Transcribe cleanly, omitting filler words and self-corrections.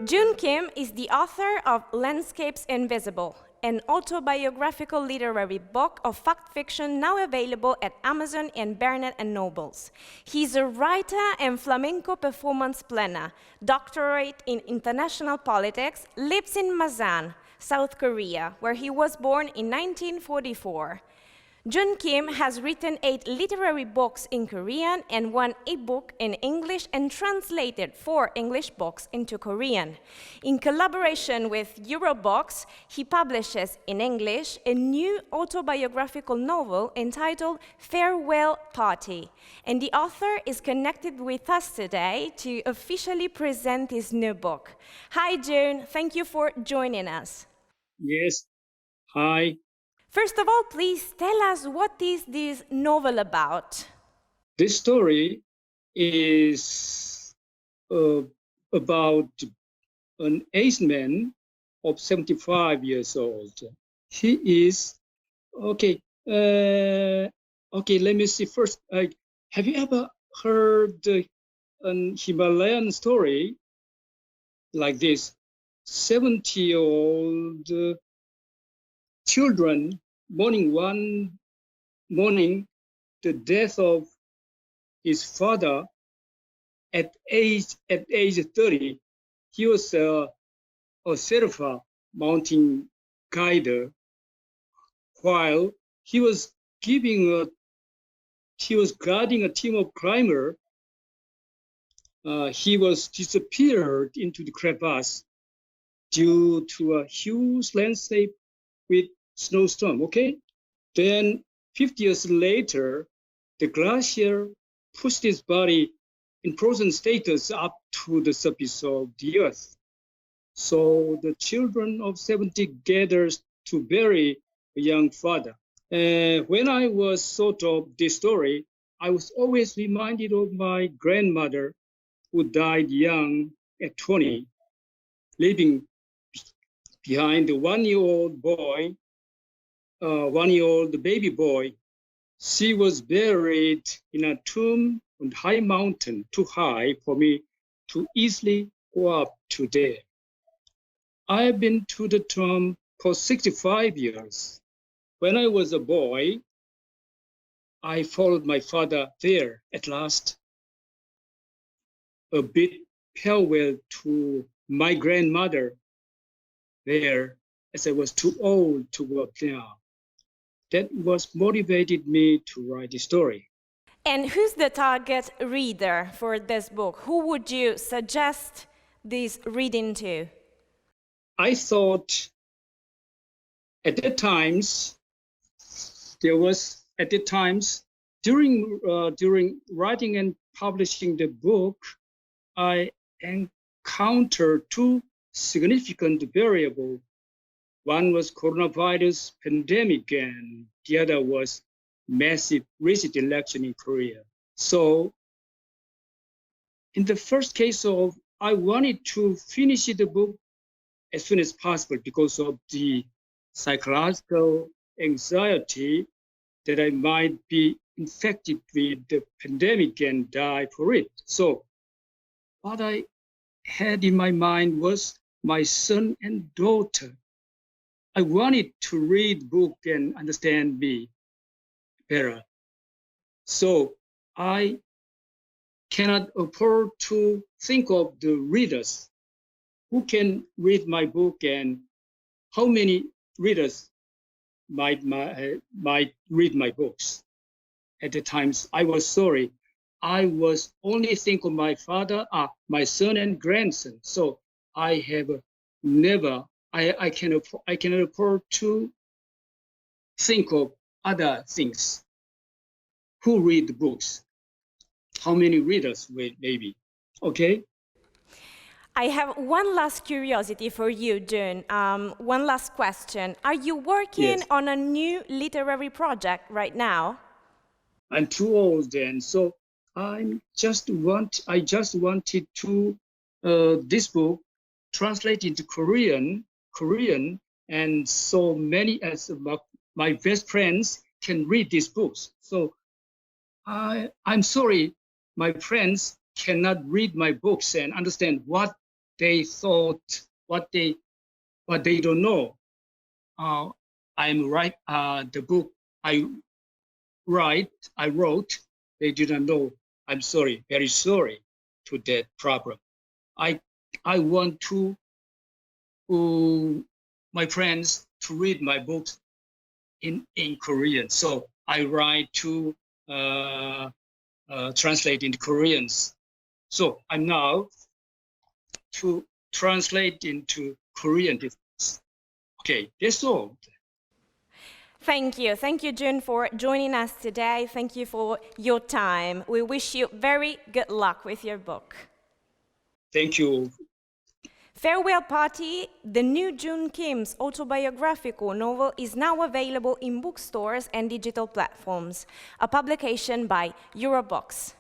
Joon Kim is the author of Landscapes Invisible, an autobiographical literary book of fact fiction now available at Amazon and Barnes & Nobles. He's a writer and flamenco performance planner, doctorate in international politics, lives in Masan, South Korea, where he was born in 1944. Joon Kim has written 8 literary books in Korean and 1 e-book in English and translated 4 English books into Korean. In collaboration with Eurobooks, he publishes in English a new autobiographical novel entitled Farewell Party. And the author is connected with us today to officially present his new book. Hi, Joon. Thank you for joining us. Yes. Hi. First of all, please tell us what is this novel about? This story is about an aged man of 75 years old. He is, okay, let me see first. Have you ever heard an Himalayan story like this? 70-year-old children mourning one morning the death of his father at age 30. He was a Sherpa mountain guide. While he was guiding a team of climbers, he was disappeared into the crevasse due to a huge landslide with snowstorm, okay? Then 50 years later, the glacier pushed his body in frozen status up to the surface of the earth. So the children of 70 gathered to bury a young father. When I was thought of this story, I was always reminded of my grandmother who died young at 20, leaving behind a one-year-old baby boy. She was buried in a tomb on a high mountain, too high for me to easily go up to there. I have been to the tomb for 65 years. When I was a boy, I followed my father there at last. A bit farewell to my grandmother there, as I was too old to work now. That was motivated me to write the story. And who's the target reader for this book? Who would you suggest this reading to? I thought at that times, during writing and publishing the book, I encountered 2 significant variables. One was coronavirus pandemic, and the other was massive recent election in Korea. So in the first case I wanted to finish the book as soon as possible because of the psychological anxiety that I might be infected with the pandemic and die for it. So what I had in my mind was my son and daughter. I wanted to read the book and understand me better. So I cannot afford to think of the readers who can read my book and how many readers might read my books. At the times, I was sorry. I was only thinking of my father, my son and grandson. So I have never. I cannot afford to think of other things. Who read the books? How many readers maybe? Okay. I have one last curiosity for you, Joon. One last question. Are you working on a new literary project right now? I'm too old then, so I just wanted to this book translate into Korean, and so many as my best friends can read these books. So I'm sorry, my friends cannot read my books and understand what they thought what they don't know. I'm right. The book I wrote, they didn't know. I'm sorry, very sorry to that problem. I want to my friends to read my books in Korean, so I write to translate into Koreans. So I'm now to translate into Korean. Okay, that's all. Thank you. Thank you, Joon, for joining us today. Thank you for your time. We wish you very good luck with your book. Thank you. Farewell Party, the new Joon Kim's autobiographical novel, is now available in bookstores and digital platforms, a publication by Eurobox.